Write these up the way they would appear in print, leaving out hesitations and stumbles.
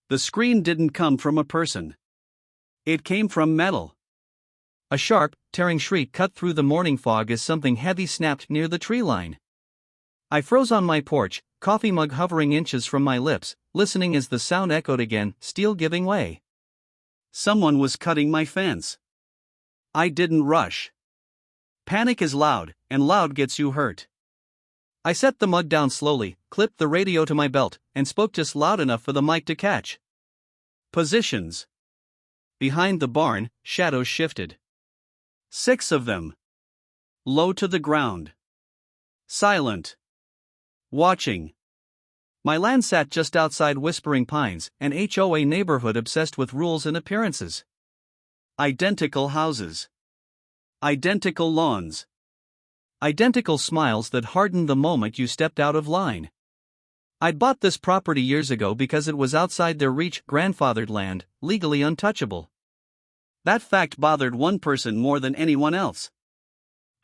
The scream didn't come from a person. It came from metal. A sharp, tearing shriek cut through the morning fog as something heavy snapped near the tree line. I froze on my porch, coffee mug hovering inches from my lips, listening as the sound echoed again, steel giving way. Someone was cutting my fence. I didn't rush. Panic is loud, and loud gets you hurt. I set the mug down slowly, clipped the radio to my belt, and spoke just loud enough for the mic to catch. Positions. Behind the barn, shadows shifted. 6 of them. Low to the ground. Silent. Watching. My land sat just outside Whispering Pines, an HOA neighborhood obsessed with rules and appearances. Identical houses. Identical lawns. Identical smiles that hardened the moment you stepped out of line. I'd bought this property years ago because it was outside their reach, grandfathered land, legally untouchable. That fact bothered one person more than anyone else.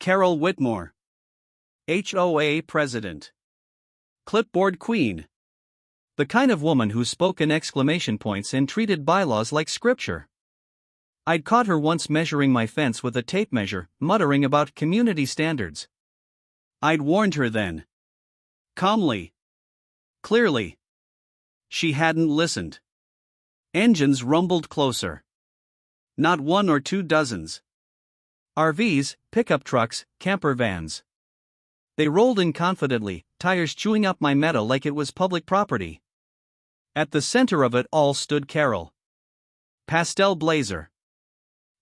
Carol Whitmore. HOA president. Clipboard queen. The kind of woman who spoke in exclamation points and treated bylaws like scripture. I'd caught her once measuring my fence with a tape measure, muttering about community standards. I'd warned her then. Calmly. Clearly. She hadn't listened. Engines rumbled closer. Not 1 or 2 dozens. RVs, pickup trucks, camper vans. They rolled in confidently, tires chewing up my meadow like it was public property. At the center of it all stood Carol. Pastel blazer.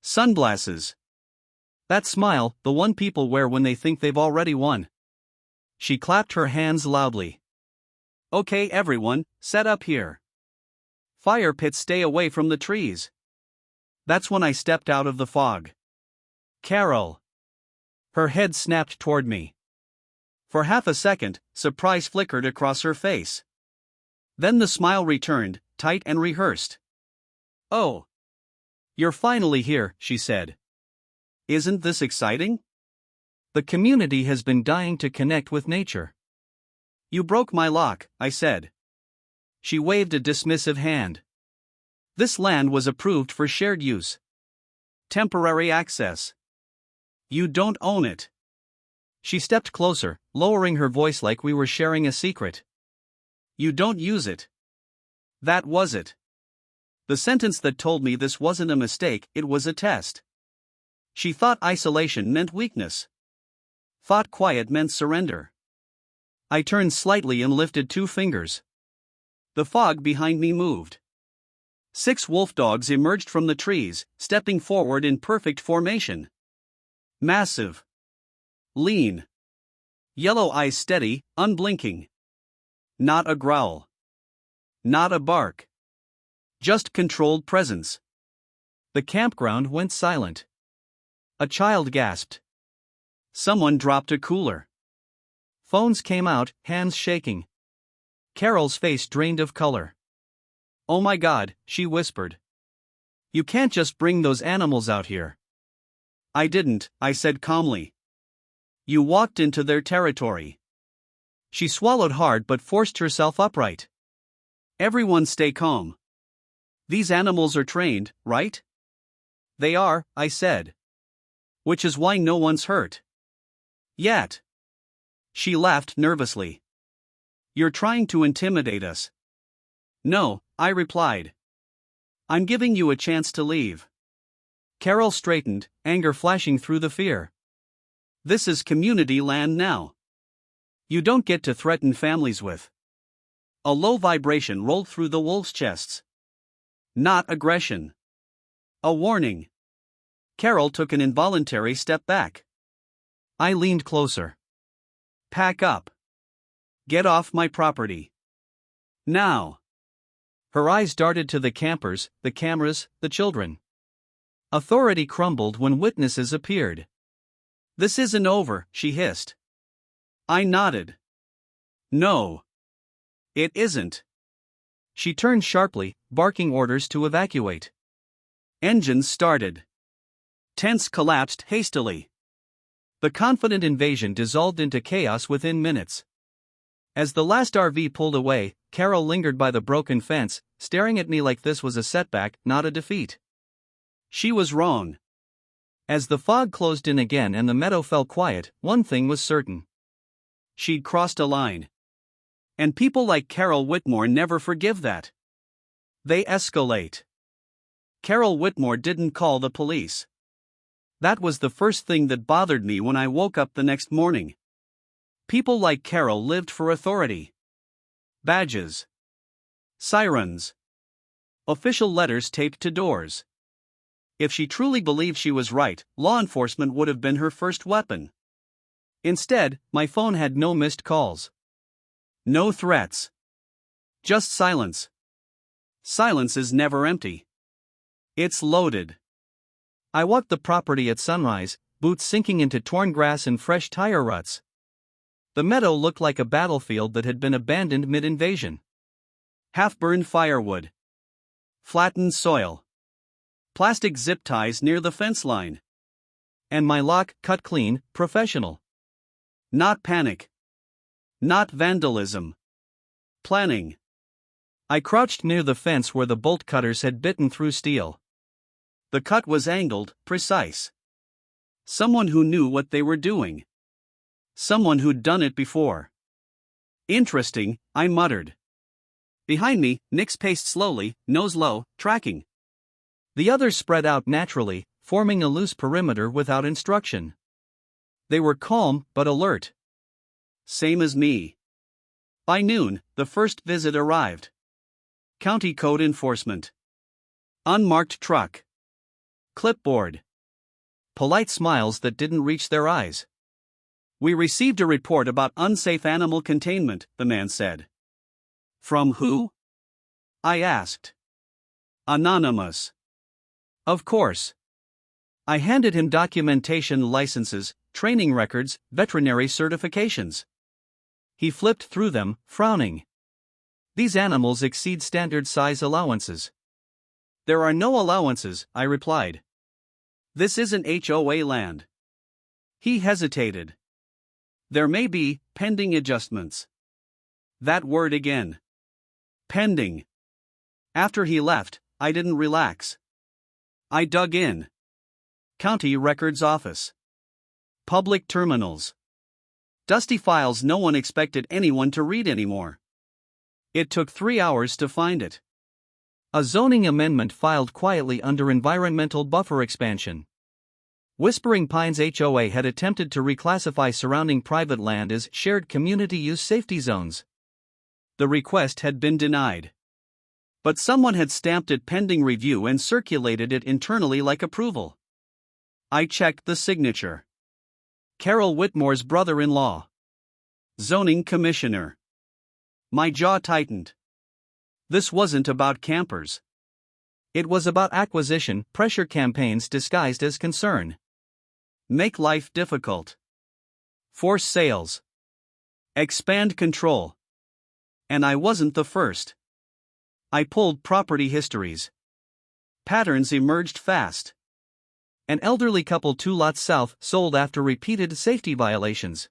Sunglasses. That smile, the one people wear when they think they've already won. She clapped her hands loudly. Okay, everyone, set up here. Fire pits stay away from the trees. That's when I stepped out of the fog. Carol. Her head snapped toward me. For half a second, surprise flickered across her face. Then the smile returned, tight and rehearsed. Oh. You're finally here, she said. Isn't this exciting? The community has been dying to connect with nature. You broke my lock, I said. She waved a dismissive hand. This land was approved for shared use. Temporary access. You don't own it. She stepped closer, lowering her voice like we were sharing a secret. You don't use it. That was it. The sentence that told me this wasn't a mistake, it was a test. She thought isolation meant weakness. Thought quiet meant surrender. I turned slightly and lifted 2 fingers. The fog behind me moved. 6 wolf dogs emerged from the trees, stepping forward in perfect formation. Massive. Lean. Yellow eyes steady, unblinking. Not a growl. Not a bark. Just controlled presence. The campground went silent. A child gasped. Someone dropped a cooler. Phones came out, hands shaking. Carol's face drained of color. Oh my God, she whispered. You can't just bring those animals out here. I didn't, I said calmly. You walked into their territory. She swallowed hard but forced herself upright. Everyone stay calm. These animals are trained, right? They are, I said. Which is why no one's hurt. Yet. She laughed nervously. You're trying to intimidate us. No, I replied. I'm giving you a chance to leave. Carol straightened, anger flashing through the fear. This is community land now. You don't get to threaten families with. A low vibration rolled through the wolves' chests. Not aggression. A warning. Carol took an involuntary step back. I leaned closer. Pack up. Get off my property. Now. Her eyes darted to the campers, the cameras, the children. Authority crumbled when witnesses appeared. This isn't over, she hissed. I nodded. No. It isn't. She turned sharply, barking orders to evacuate. Engines started. Tents collapsed hastily. The confident invasion dissolved into chaos within minutes. As the last RV pulled away, Carol lingered by the broken fence, staring at me like this was a setback, not a defeat. She was wrong. As the fog closed in again and the meadow fell quiet, one thing was certain. She'd crossed a line. And people like Carol Whitmore never forgive that. They escalate. Carol Whitmore didn't call the police. That was the first thing that bothered me when I woke up the next morning. People like Carol lived for authority. Badges. Sirens. Official letters taped to doors. If she truly believed she was right, law enforcement would have been her first weapon. Instead, my phone had no missed calls. No threats. Just silence. Silence is never empty. It's loaded. I walked the property at sunrise, boots sinking into torn grass and fresh tire ruts. The meadow looked like a battlefield that had been abandoned mid-invasion. Half-burned firewood. Flattened soil. Plastic zip ties near the fence line. And my lock cut clean, professional. Not panic. Not vandalism. Planning. I crouched near the fence where the bolt cutters had bitten through steel. The cut was angled, precise. Someone who knew what they were doing. Someone who'd done it before. Interesting, I muttered. Behind me, Nix paced slowly, nose low, tracking. The others spread out naturally, forming a loose perimeter without instruction. They were calm but alert. Same as me. By noon, the first visit arrived. County code enforcement. Unmarked truck. Clipboard. Polite smiles that didn't reach their eyes. We received a report about unsafe animal containment, the man said. From who? I asked. Anonymous. Of course. I handed him documentation, licenses, training records, veterinary certifications. He flipped through them, frowning. These animals exceed standard size allowances. There are no allowances, I replied. This isn't HOA land. He hesitated. There may be, pending adjustments. That word again. Pending. After he left, I didn't relax. I dug in. County Records Office. Public terminals. Dusty files no one expected anyone to read anymore. It took 3 hours to find it. A zoning amendment filed quietly under environmental buffer expansion. Whispering Pines HOA had attempted to reclassify surrounding private land as shared community use safety zones. The request had been denied. But someone had stamped it pending review and circulated it internally like approval. I checked the signature. Carol Whitmore's brother-in-law. Zoning commissioner. My jaw tightened. This wasn't about campers. It was about acquisition, pressure campaigns disguised as concern. Make life difficult. Force sales. Expand control. And I wasn't the first. I pulled property histories. Patterns emerged fast. An elderly couple 2 lots south sold after repeated safety violations.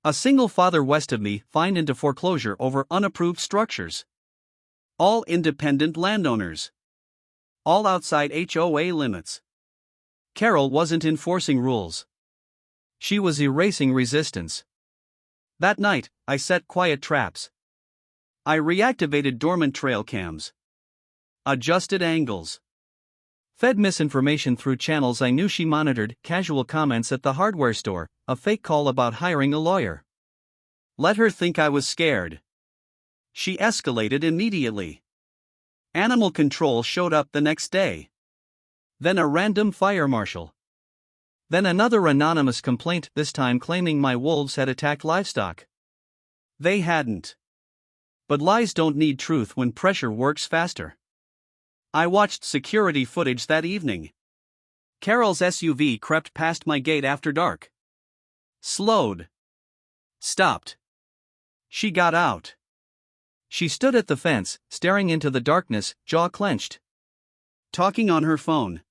A single father west of me fined into foreclosure over unapproved structures. All independent landowners. All outside HOA limits. Carol wasn't enforcing rules. She was erasing resistance. That night, I set quiet traps. I reactivated dormant trail cams. Adjusted angles. Fed misinformation through channels I knew she monitored, casual comments at the hardware store, a fake call about hiring a lawyer. Let her think I was scared. She escalated immediately. Animal control showed up the next day. Then a random fire marshal. Then another anonymous complaint, this time claiming my wolves had attacked livestock. They hadn't. But lies don't need truth when pressure works faster. I watched security footage that evening. Carol's SUV crept past my gate after dark. Slowed. Stopped. She got out. She stood at the fence, staring into the darkness, jaw clenched. Talking on her phone.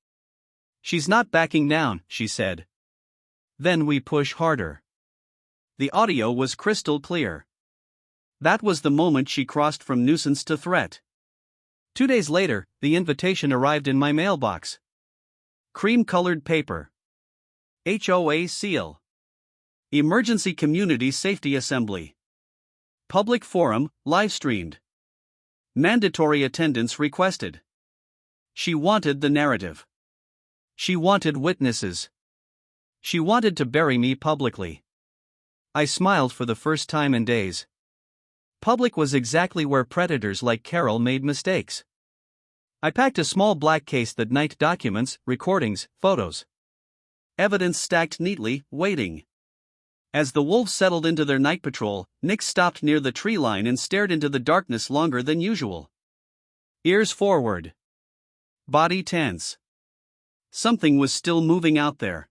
She's not backing down, she said. Then we push harder. The audio was crystal clear. That was the moment she crossed from nuisance to threat. 2 days later, the invitation arrived in my mailbox. Cream-colored paper. HOA seal. Emergency Community Safety Assembly. Public forum, live-streamed. Mandatory attendance requested. She wanted the narrative. She wanted witnesses. She wanted to bury me publicly. I smiled for the first time in days. Public was exactly where predators like Carol made mistakes. I packed a small black case that night: documents, recordings, photos. Evidence stacked neatly, waiting. As the wolves settled into their night patrol, Nick stopped near the tree line and stared into the darkness longer than usual. Ears forward. Body tense. Something was still moving out there.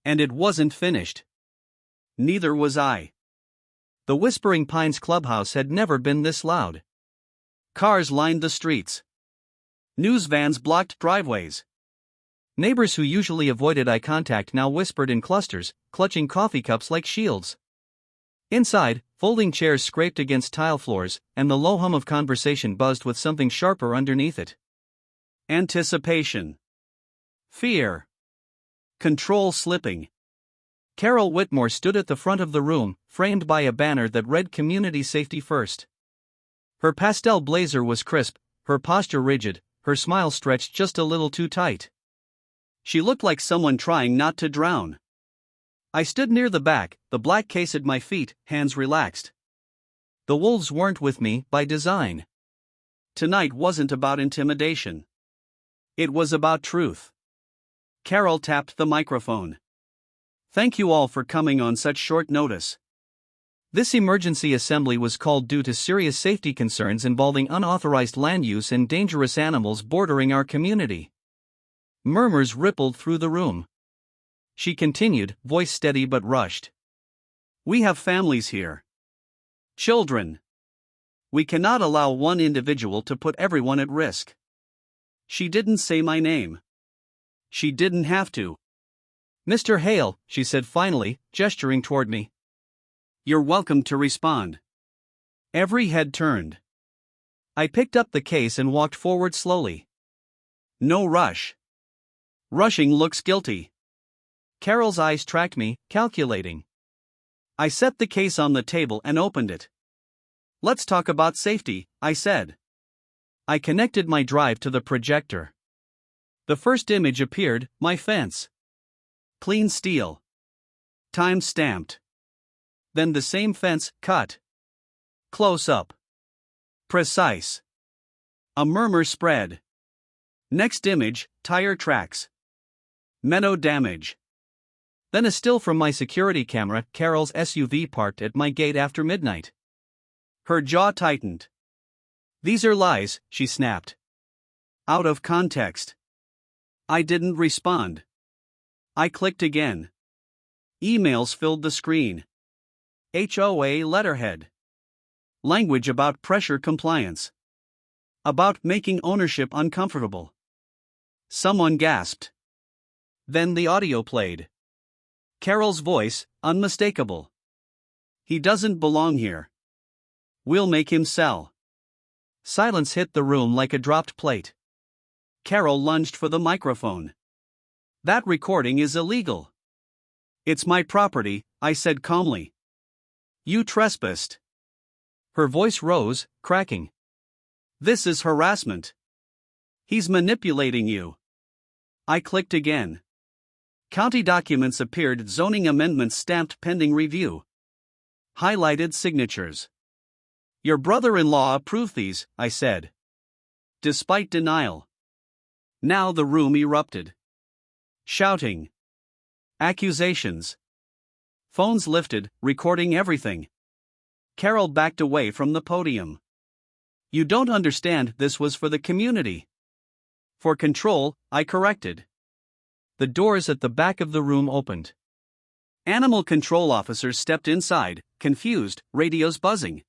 And it wasn't finished. Neither was I. The Whispering Pines clubhouse had never been this loud. Cars lined the streets. News vans blocked driveways. Neighbors who usually avoided eye contact now whispered in clusters, clutching coffee cups like shields. Inside, folding chairs scraped against tile floors, and the low hum of conversation buzzed with something sharper underneath it. Anticipation. Fear. Control slipping. Carol Whitmore stood at the front of the room, framed by a banner that read "Community Safety First." Her pastel blazer was crisp, her posture rigid, her smile stretched just a little too tight. She looked like someone trying not to drown. I stood near the back, the black case at my feet, hands relaxed. The wolves weren't with me by design. Tonight wasn't about intimidation. It was about truth. Carol tapped the microphone. Thank you all for coming on such short notice. This emergency assembly was called due to serious safety concerns involving unauthorized land use and dangerous animals bordering our community. Murmurs rippled through the room. She continued, voice steady but rushed. We have families here. Children. We cannot allow one individual to put everyone at risk. She didn't say my name. She didn't have to. Mr. Hale, she said finally, gesturing toward me. You're welcome to respond. Every head turned. I picked up the case and walked forward slowly. No rush. Rushing looks guilty. Carol's eyes tracked me, calculating. I set the case on the table and opened it. Let's talk about safety, I said. I connected my drive to the projector. The first image appeared: my fence. Clean steel. Time stamped. Then the same fence, cut. Close up. Precise. A murmur spread. Next image, tire tracks. Meadow damage. Then a still from my security camera: Carol's SUV parked at my gate after midnight. Her jaw tightened. These are lies, she snapped. Out of context. I didn't respond. I clicked again. Emails filled the screen. HOA letterhead. Language about pressure compliance. About making ownership uncomfortable. Someone gasped. Then the audio played. Carol's voice, unmistakable. He doesn't belong here. We'll make him sell. Silence hit the room like a dropped plate. Carol lunged for the microphone. That recording is illegal. It's my property, I said calmly. You trespassed. Her voice rose, cracking. This is harassment. He's manipulating you. I clicked again. County documents appeared: zoning amendments stamped pending review. Highlighted signatures. Your brother-in-law approved these, I said. Despite denial. Now the room erupted. Shouting. Accusations. Phones lifted, recording everything. Carol backed away from the podium. You don't understand, this was for the community. For control, I corrected. The doors at the back of the room opened. Animal control officers stepped inside, confused, radios buzzing.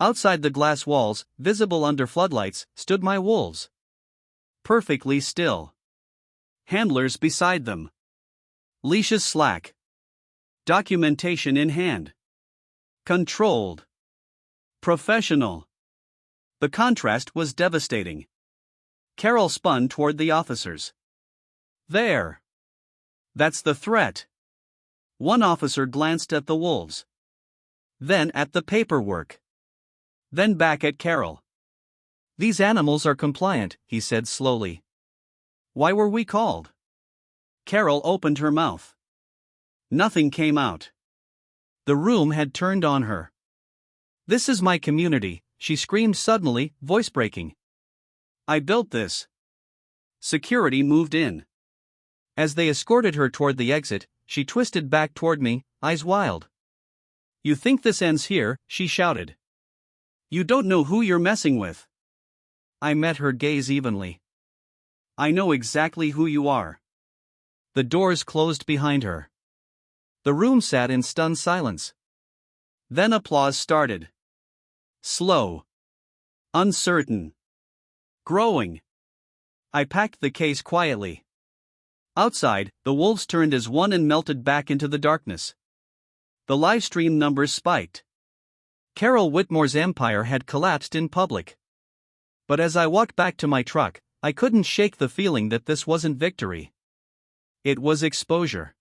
Outside the glass walls, visible under floodlights, stood my wolves. Perfectly still. Handlers beside them. Leashes slack. Documentation in hand. Controlled. Professional. The contrast was devastating. Carol spun toward the officers. There. That's the threat. One officer glanced at the wolves. Then at the paperwork. Then back at Carol. These animals are compliant, he said slowly. Why were we called? Carol opened her mouth. Nothing came out. The room had turned on her. This is my community, she screamed suddenly, voice breaking. I built this. Security moved in. As they escorted her toward the exit, she twisted back toward me, eyes wild. You think this ends here? She shouted. You don't know who you're messing with. I met her gaze evenly. I know exactly who you are. The doors closed behind her. The room sat in stunned silence. Then applause started. Slow. Uncertain. Growing. I packed the case quietly. Outside, the wolves turned as one and melted back into the darkness. The live stream numbers spiked. Carol Whitmore's empire had collapsed in public. But as I walked back to my truck, I couldn't shake the feeling that this wasn't victory. It was exposure.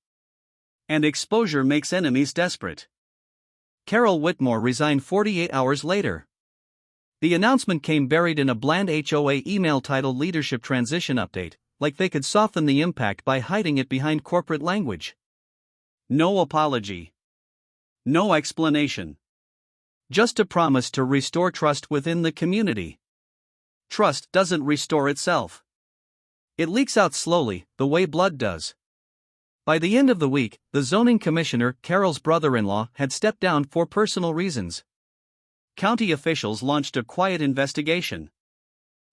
And exposure makes enemies desperate. Carol Whitmore resigned 48 hours later. The announcement came buried in a bland HOA email titled Leadership Transition Update, like they could soften the impact by hiding it behind corporate language. No apology. No explanation. Just a promise to restore trust within the community. Trust doesn't restore itself. It leaks out slowly, the way blood does. By the end of the week, the zoning commissioner, Carol's brother-in-law, had stepped down for personal reasons. County officials launched a quiet investigation.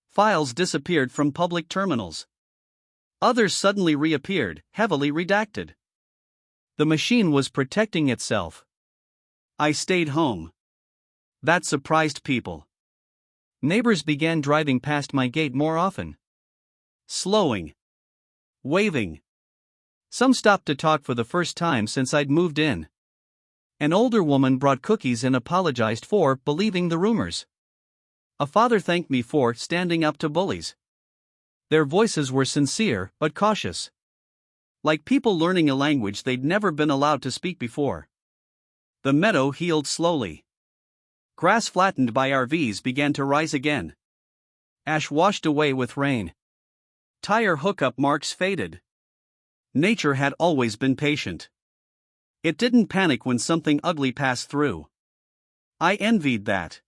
Files disappeared from public terminals. Others suddenly reappeared, heavily redacted. The machine was protecting itself. I stayed home. That surprised people. Neighbors began driving past my gate more often. Slowing. Waving. Some stopped to talk for the first time since I'd moved in. An older woman brought cookies and apologized for believing the rumors. A father thanked me for standing up to bullies. Their voices were sincere but cautious. Like people learning a language they'd never been allowed to speak before. The meadow healed slowly. Grass flattened by RVs began to rise again. Ash washed away with rain. Tire hookup marks faded. Nature had always been patient. It didn't panic when something ugly passed through. I envied that.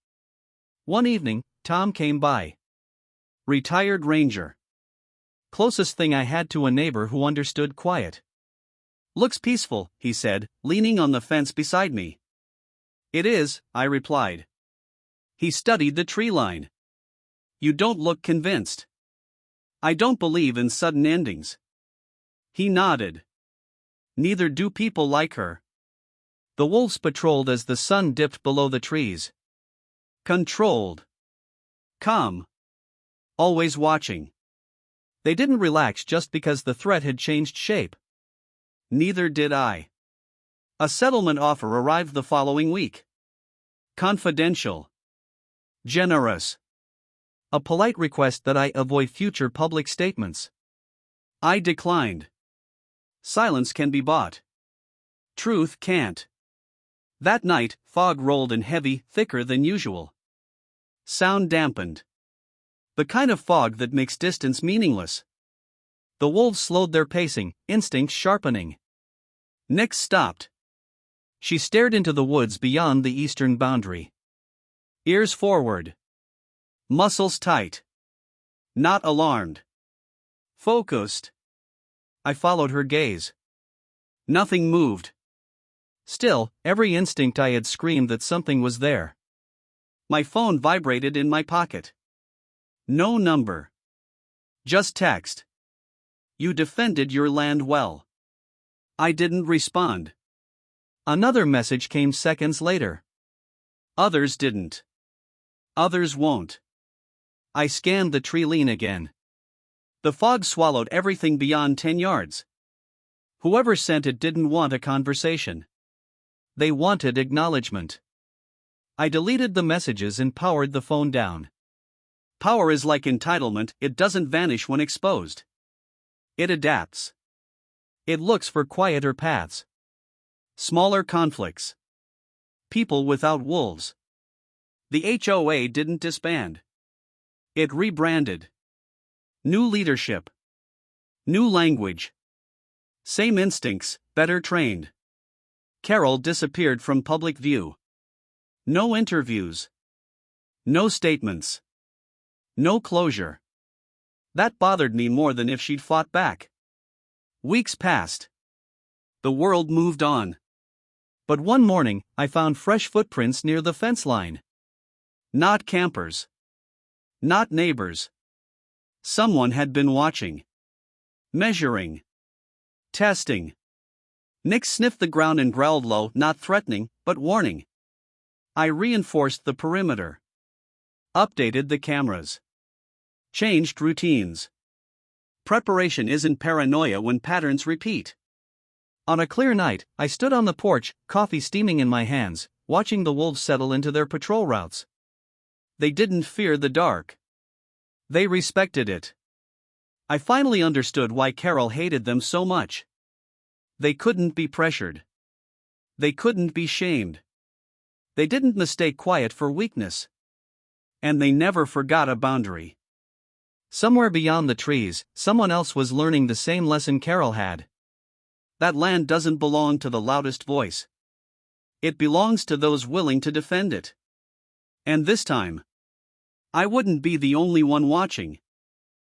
One evening, Tom came by. Retired ranger. Closest thing I had to a neighbor who understood quiet. Looks peaceful, he said, leaning on the fence beside me. It is, I replied. He studied the tree line. You don't look convinced. I don't believe in sudden endings. He nodded. Neither do people like her. The wolves patrolled as the sun dipped below the trees. Controlled. Calm. Always watching. They didn't relax just because the threat had changed shape. Neither did I. A settlement offer arrived the following week. Confidential. Generous. A polite request that I avoid future public statements. I declined. Silence can be bought. Truth can't. That night, fog rolled in heavy, thicker than usual. Sound dampened. The kind of fog that makes distance meaningless. The wolves slowed their pacing, instincts sharpening. Nyx stopped. She stared into the woods beyond the eastern boundary. Ears forward. Muscles tight. Not alarmed. Focused. I followed her gaze. Nothing moved. Still, every instinct I had screamed that something was there. My phone vibrated in my pocket. No number. Just text. You defended your land well. I didn't respond. Another message came seconds later. Others didn't. Others won't. I scanned the tree line again. The fog swallowed everything beyond 10 yards. Whoever sent it didn't want a conversation. They wanted acknowledgement. I deleted the messages and powered the phone down. Power is like entitlement, it doesn't vanish when exposed. It adapts. It looks for quieter paths. Smaller conflicts. People without wolves. The HOA didn't disband. It rebranded. New leadership. New language. Same instincts, better trained. Carol disappeared from public view. No interviews. No statements. No closure. That bothered me more than if she'd fought back. Weeks passed. The world moved on. But one morning, I found fresh footprints near the fence line. Not campers. Not neighbors. Someone had been watching. Measuring. Testing. Nick sniffed the ground and growled low, not threatening, but warning. I reinforced the perimeter. Updated the cameras. Changed routines. Preparation isn't paranoia when patterns repeat. On a clear night, I stood on the porch, coffee steaming in my hands, watching the wolves settle into their patrol routes. They didn't fear the dark. They respected it. I finally understood why Carol hated them so much. They couldn't be pressured. They couldn't be shamed. They didn't mistake quiet for weakness. And they never forgot a boundary. Somewhere beyond the trees, someone else was learning the same lesson Carol had. That land doesn't belong to the loudest voice. It belongs to those willing to defend it. And this time, I wouldn't be the only one watching.